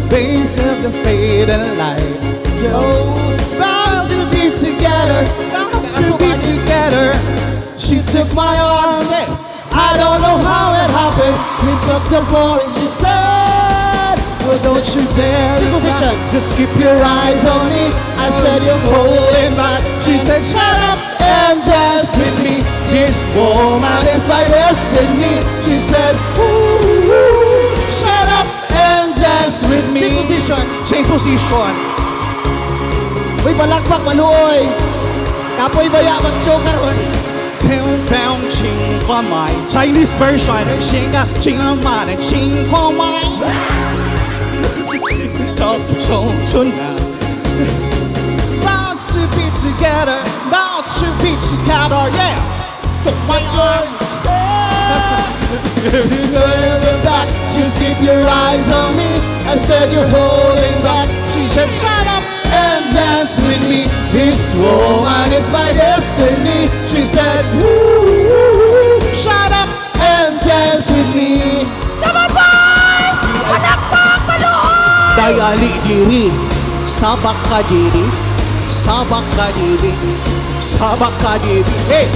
Face of the fading light. Oh, bound to be together, bound to be together. She took my arms, I don't know how it happened. We took the floor and she said, well, don't you dare just keep your eyes on me. I said, you're holding back. She said, shut up and dance with me. This woman is my destiny. She said, ooh, shut up and dance with me. Change position. Uy, balakbak, maluoy. Kapoy baya mag-show karon. Chinese version. Bound to be together, bound to be together, yeah. Took my arms. Back, just keep your eyes on me. I said you're holding back. She said shut up and dance with me. This woman is my destiny. She said woo, shut up and dance with me. Come on, boys! Palakpak, paluoy! Dayali diri, sabak ka diri, sabak ka diri, sabak ka diri. Hey,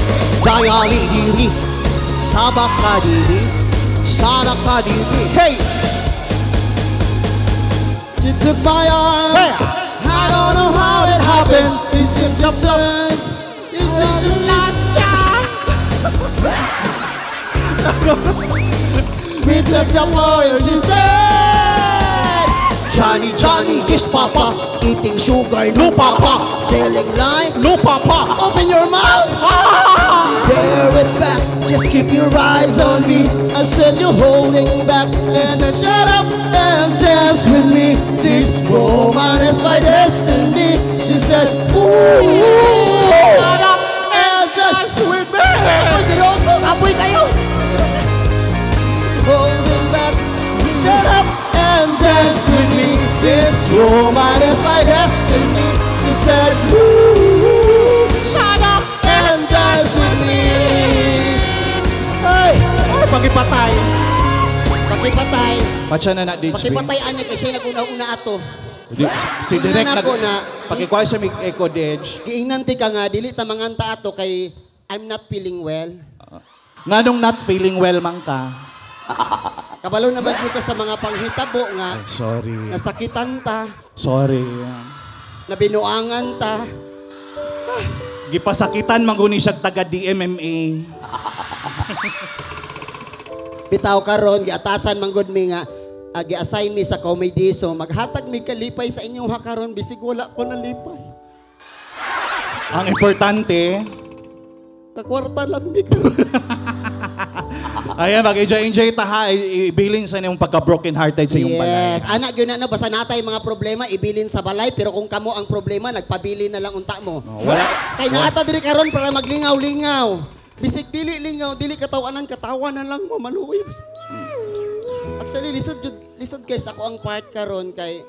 dayali diri, sabak ka diri, sabak ka diri. Hey, she took my arms. Hey. I don't know how it happened. This is the first. This is the last chance. We took the floor and she said, Johnny, Johnny, yes papa. Eating sugar, no papa. Telling lie, no papa. Open your mouth. Bear it back, just keep your eyes on me. I said you're holding back. And said shut up and dance with me. This woman is my destiny. She said ooh, shut up and dance with me. Apoy kayo. Holding back, shut up and dance with me. This woman is my destiny. She said ooh, shut up and dance with me. Hey, pagipatay. Pakipatay. Matcha na DJ. Pakipatay ani kasi naguna-una ato. Si Direk nag pakikuha siya mig echo Dej. Giingnan ti ka nga dili ta manganta ato kay I'm not feeling well. Nganong not feeling well man ka? Kabalo naman ko ka sa mga panghitabo nga. Ay, sorry. Nasakitan ta. Sorry. Nabinuangan ta. Gipasakitan manguni siya taga DMMA. Bitaw karon giatasan manggod mi nga gi-assign mi sa comedy so maghatag mi kalipay sa inyong hakaron bisig wala ko nalipay. Ang importante kakwarta lang mi ka. Ayan, mag-enjoy ta ha. Ibilin sa inyong pagka-broken hearted sa iyong balay. Yes. Anak, yun na, basta natay mga problema, ibilin sa balay, pero kung kamo ang problema, nagpabili na lang unta mo. Oh, wala. Kay naata diri karon para maglingaw-lingaw. Bisig dili lingaw, dili katawanan lang mo, maluoy. Actually, lisod guys, ako ang part karon kay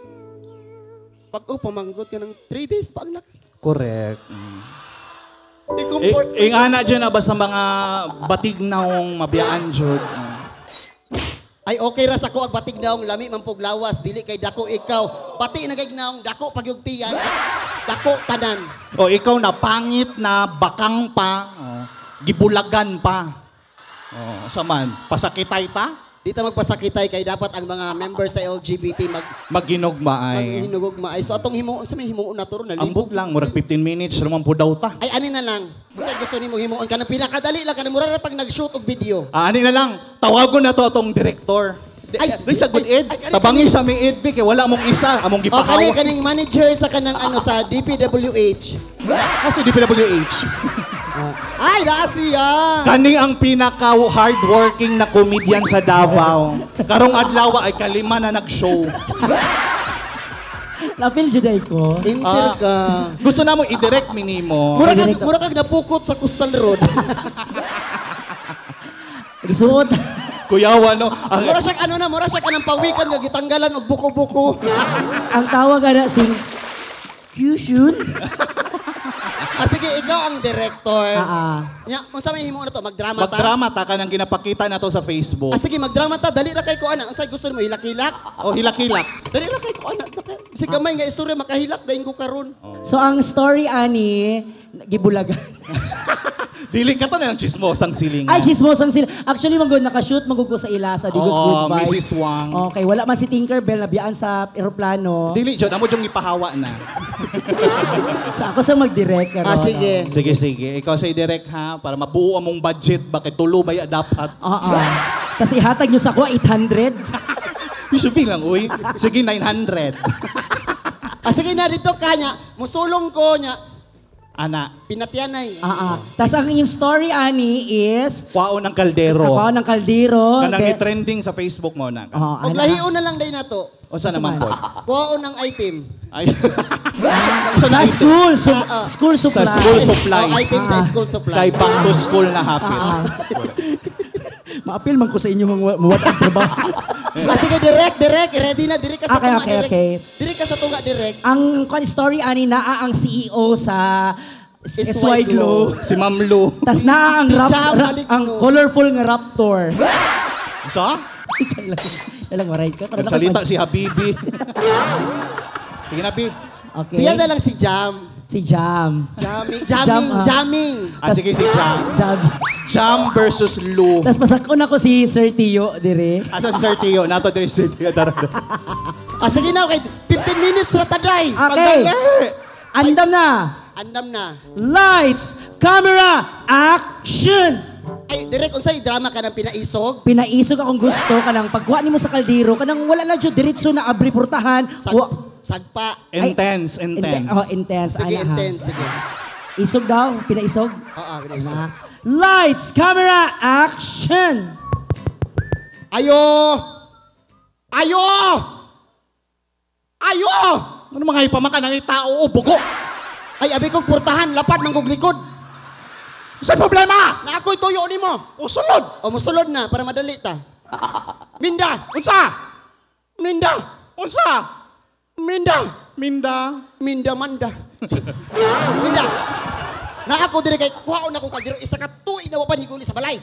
pag pamanggot ka ng 3 days pa ang Correct. I-comfort Ing ana dyan na ba sa mga batig naong mabiyaan dyan? Ay okay ra sa ko ag batig naong lami mampog lawas dili kay dako ikaw. Pati na kay naong dako pagyugtiyan. Dako tanan. O ikaw na pangit na bakang pa, gibulagan pa. Saman, pasakitay ta? Di ta magpasakitay kay dapat ang mga members sa LGBT maghinugmaay. Maghinugmaay. So atong himuon sa may himuon na turo na ambot lang murag 15 minutes naman po daw ta. Ay ani na lang. Basta gusto nimo himuon ka nang pinakadali lang ka mura ra pag nag-shoot og video. Ani na lang. Tawagon na to atong director. Ay, sa good ed. Tabangi sa may ed kay wala mong isa among gipahawa. Kaning manager sa kanang sa DPWH. Kasi DPWH. Ay, siya. Kani ang pinaka-hardworking na comedian sa Davao. Karong adlaw ay kalima na nag-show. Lapil juday ko. Inter ka. Gusto na mo i-direct minimo. Mura kag napukot sa Coastal Road. Isuot. Kuyawa no. Mura siya kanang pawikan nga gitanggalan og buko-buko. Ang tawag ana sing fusion. Sige, ikaw ang director. Ah. Nya, unsa may himo na to? Magdrama ta? Magdrama ta ka nang ginapakita na to sa Facebook. Sige, magdrama ta. Dali ra kay ko ana. Unsay gusto mo hilak-hilak? O hilak-hilak. Dali ra kay ko ana. Kasi gamay nga istorya makahilak dayon ko karon. So ang story ani gibulagan. Dili ka to na ng chismosang silingan. Ay, chismosan sila. Actually, nakashoot ko sa ila sa Digos Good Vibes. Mrs. Wang. Okay, wala man si Tinkerbell nabiyaan sa eroplano. Dili, John, amo yung ipahawa na. Sa ako sa mag-direct. Sige. Sige. Ikaw sa direct ha, para mabuo among budget, bakit tulo ba ya dapat? Oo. Tapos ihatag nyo sa ko 800. Isubi lang, uy. Sige, 900. Sige na dito kanya. Musulong ko nya. Ana, Pinatyanay. Tapos ang inyong story, ani, is... kwaon ng kaldero. Ako ng kaldero. Kanang i-trending sa Facebook mo na. Og lahion na lang day nato. O saan naman po? Kuhaon ng item. Ay. Sa school. School Sa supplies. school supplies. Item sa school supply. Kay back to school na happy. Ma-appeal man ko sa inyo mga muwat ang trabaho. Sige, direct. Ready na. Diri ka sa tunga, direct. Okay. Diri ka sa tunga, direct. Ang story, ani, naa ang CEO sa SY Glow. Si Ma'am Lu. Tapos naa ang, Si Jam Maligno. ang colorful nga raptor. Sa? Ilang maray ka. Nagsalita si Habibi. Sige na, Bib. Okay. Siya na lang si Jam. Si Jam. Jamming. Sige, si Jam. Jam. Jam versus Lu. Tapos pasakon ako si Sir Tio, dire. Asa si Sir Tio? Nato din si Sir Tio. Sige na, okay. 15 minutes na taday. Okay. Andam na. Andam na. Lights, camera, action! Ay, direct, unsay drama ka ng pinaisog? Pinaisog akong gusto kanang pagkuha nimo sa kaldero kanang wala na jud diretso na abri portahan. Sagpa. Intense. Intense. Sige, Ana, ha. intense. Sige. Isog daw, pinaisog. Oo, pinaisog. Na. Lights, camera, action! Ayo! Ano mga ipamakan ng tao o bugo? Ay, abi kong portahan, lapad ng kong likod. Sa problema? Na ako'y tuyo ni mo. O sunod? O, musulod na, para madali ta. Minda! Unsa? Minda! Unsa? Minda, manda. Minda! Na ako dire kay kuhaon ako kaldero, isa ka tuig na wapan higuli sa balay.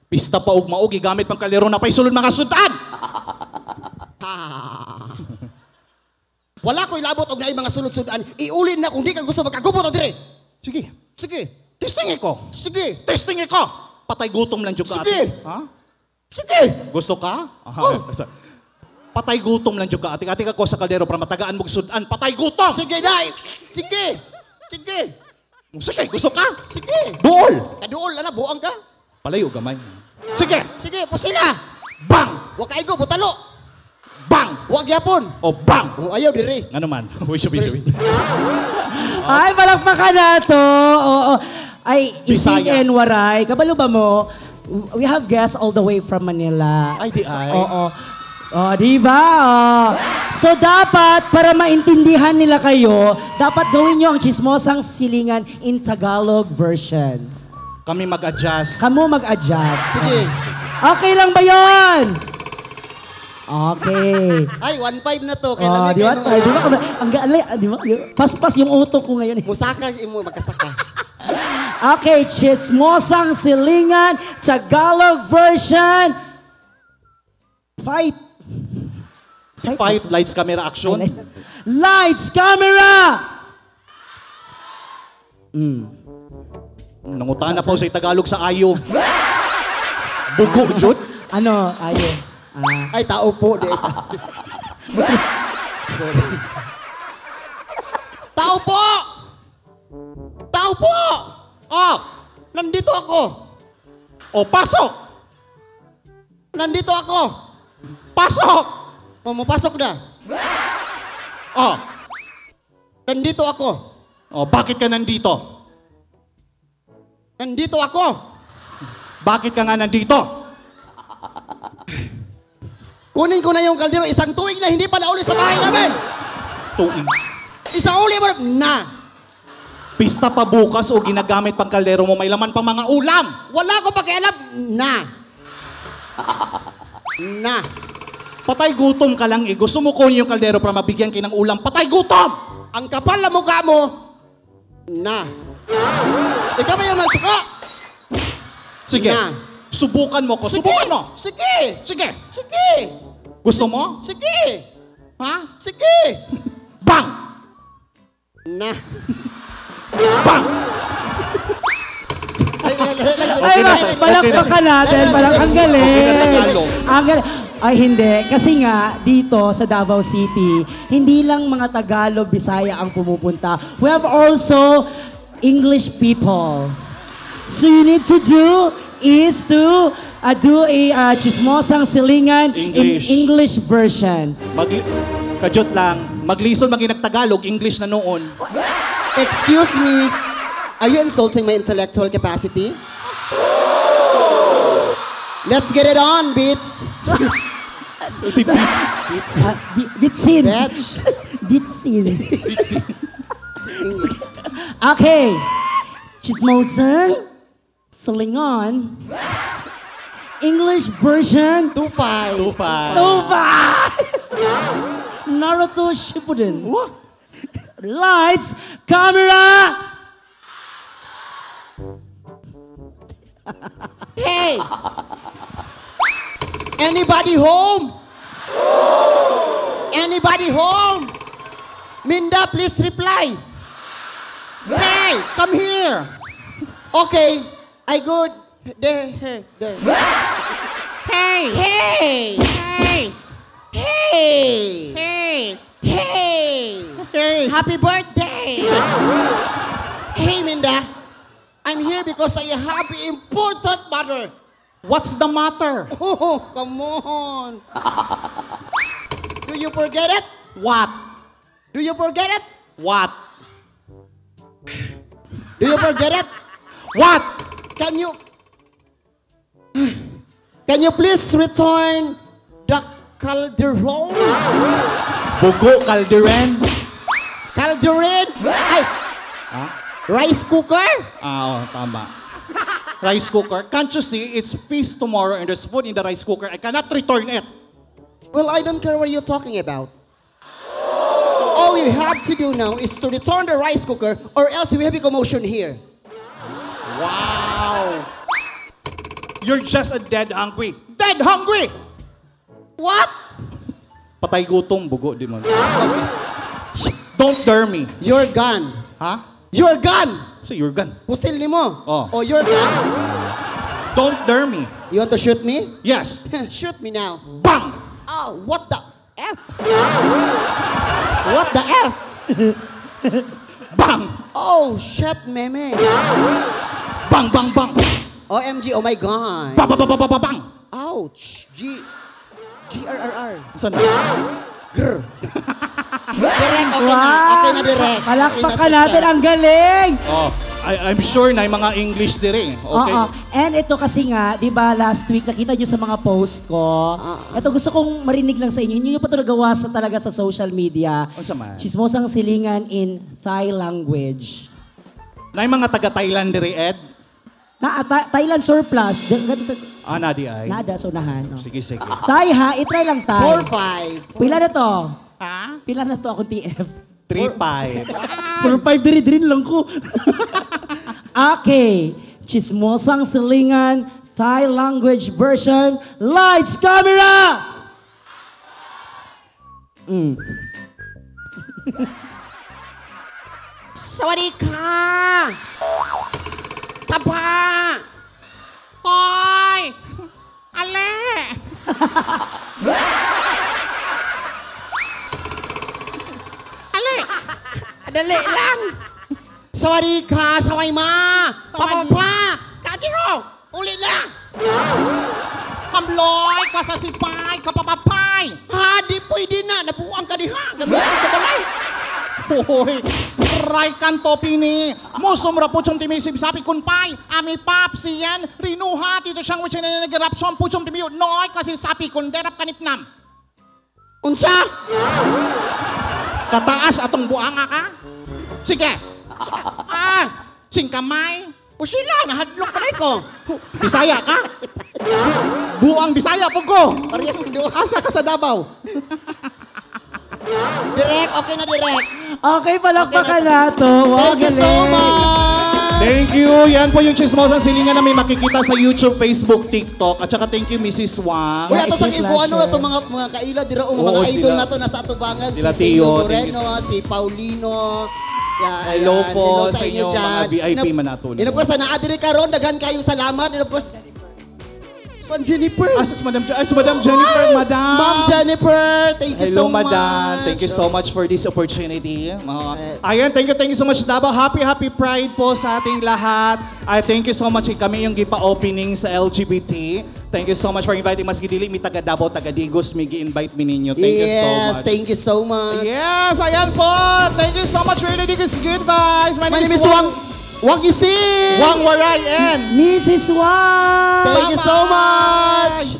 Pista pa og maugi gamit pang kalero na pay sulod mga sudan. Wala ko ilabot og naay mga sulod-sudan. Iulin na kung di ka gusto magkagubot o dire. Sige. Sige. Testing ko. Patay gutom lang jud ka. Sige. Ha? Sige. Gusto ka? Patay gutom lang jud ka. Ati ko sa kaldero para matagaan mo sudan. Patay gutom. Sige, dai. Sige. Sige, gusto ka? Sige. Duol. Kaduol na buang ka. Palayo gamay. Sige. Sige, pusila. Bang. Wa kaigo butalo. Bang. Wa gyapon. O bang. O ayaw diri. Ano man? Uy, shubi. Ay, palakpakan na to. Oo. Ay, ising Bisaya. and waray. Kabalo ba mo? We have guests all the way from Manila. Ay, di ay. Oo. Oh, di ba? Oh. So dapat, para maintindihan nila kayo, dapat gawin nyo ang chismosang silingan in Tagalog version. Kami mag-adjust. Kamu mag-adjust. Sige. Okay lang ba yon? Okay. Ay, 1.5 na to. Oh, Kailan di ba? Di ba? Ang gaalay, di ba? Paspas yung utok ko ngayon. Musaka imo magkasaka. Okay, chismosang silingan, Tagalog version. Fight. Fight, lights, camera, action. Lights, camera! Nangutaan na po sa Tagalog sa ayo. Bugo, Jud. Ano, ayo. Ay, tao po. Di. Tao po! Tao po! Oh, Nandito ako! pasok! Nandito ako! Pasok! Mapasok na. Oh, Nandito ako. bakit ka nandito? Nandito ako. Bakit ka nga nandito? Kunin ko na yung kaldero. Isang tuig na hindi pa nauli sa bahay namin. Tuig. Isang uli mo na. Pista pa bukas o ginagamit pang kaldero mo, may laman pang mga ulam. Wala ko pakialam. Na. Patay gutom ka lang eh. Gusto mo kunin yung kaldero para mabigyan kayo ng ulam. Patay gutom! Ang kapal na mukha mo. Na. Ikaw ba yung masuka? Sige. Na. Subukan mo ko. Sige. Subukan mo. Sige. Sige. Sige. Gusto mo? Sige. Ha? Sige. Bang! Na. Bang! Ay, palakpakan natin. Ang galing. Tagalog. Ang galing. Ay, hindi. Kasi nga, dito sa Davao City, hindi lang mga Tagalog, Bisaya ang pumupunta. We have also English people. So you need to do is to do a chismosang silingan English. in English version. Kajot lang. Maglison maging Tagalog, English na noon. Excuse me. Are you insulting my intellectual capacity? Let's get it on, Beats. Si Beats. Bitsin. Bitch. Bitsin. Beats. Okay. Chismosang silingan. English version. 2-5. Nova! Naruto Shippuden. Lights, camera! Hey! Anybody home? Anybody home? Minda, please reply. Hey, come here. Okay, I go there, there. Hey. Hey! Hey. Hey! Hey. Hey! Hey. Happy birthday! Hey, Minda. I'm here because I have important matter. What's the matter? Oh, come on. Do you forget it? What? Do you forget it? What? Do you forget it? What? Can you please return the calderon? Bugo Calderon? Calderon? Ay! Rice cooker? Oo, tama. Rice cooker. Can't you see? It's feast tomorrow and there's food in the rice cooker. I cannot return it. Well, I don't care what you're talking about. All you have to do now is to return the rice cooker or else we have a commotion here. Wow. You're just a dead hungry. Dead hungry! What? Patay gutom, bugo di mo. Don't dare me. You're gone. Ha? You're gone. So you're gone. Pusil ni mo. Oh. Oh, you're gone. Don't dare me. You want to shoot me? Yes. Shoot me now. Bang! Oh, what the F? What the F? Bang! Oh, shit, meme. Bang, bang, bang! OMG, oh my God. Bang, bang, bang, bang, bang, bang! Ouch. G-R-R-R. Saan na? Grr. Direct, okay na. Okay na, direct. Palakpakan natin, ang galing! Oh, I'm sure na yung mga English dire. Okay? Oo. And ito kasi nga, di ba last week, nakita nyo sa mga post ko. Ito gusto kong marinig lang sa inyo. Hindi nyo pa ito nagawa talaga sa social media. Ano sa man? Chismosang silingan in Thai language. Na yung mga taga-Thailand dire, Ed? Thailand surplus. Nadi ay. Nada, sa unahan. Oh. Sige, sige. Thai ha, itry lang Thai. 4-5. Pila na to? Ha? Pila na to akong TF? 3-5. 4-5 diri lang ko. Okay. Chismosang silingan, Thai language version. Lights, camera! Sawadika! Tapa! Hoy! Ale! Ale! Dali lang! Sawadika! Saway ma! Papapa! Kadiro! Uli na! Kamloy! Kasasipay! Kapapapay! Ha! Di pwede na! Nabuang ka diha! Gamitin sa balay! Hoy! Ray kanto pini! Musom rapuchom timisib sapi kunpay! Ami pap siyan! Rinuha! Tito siyang wichin na nagarapchom puchom timiyo! Noy! Kasi sapi kun derap kanipnam! Unsa? Kataas atong buanga ka? Sige! Ah! Singkamay! O sila! Nahadlok pa na ko! Bisaya ka? Buang Bisaya po ko! Parehas ng duha. Asa ka sa Davao? Direct! Okay na direct! Okay, palakpakan na to. Wow, Thank you so galing. much! Thank you. Yan po yung Chismosang Silingan na may makikita sa YouTube, Facebook, TikTok. At saka thank you, Mrs. Wang. Uy, ato sa It's a ibo, ano pleasure. ito mga kaila, dira o Oo, mga idol sila. na to nasa atubangan. Sila si Tio, Moreno, si Paulino. Yeah, Hello ayan. po Hello sa inyo, mga VIP manatuli. And of course, naadiri karon daghan kayong salamat. And of course, Ma'am Jennifer. Si Madam Jennifer, Madam. Ma'am Jennifer, thank you Hello, so much. Madam. Thank you so much for this opportunity. Ayan, thank you so much, Davao. Happy Pride po sa ating lahat. Thank you so much. Kami yung gipa-opening sa LGBT. Thank you so much for inviting mas gidili. Mi taga Davao, taga Digos. May gi-invite mi ninyo. Thank you so much. Yes, thank you so much. Yes, ayan po. Thank you so much. Really Digos. Good vibes. My name is Wang Ising. Wang Waray and Mrs. Wang! Thank you so much.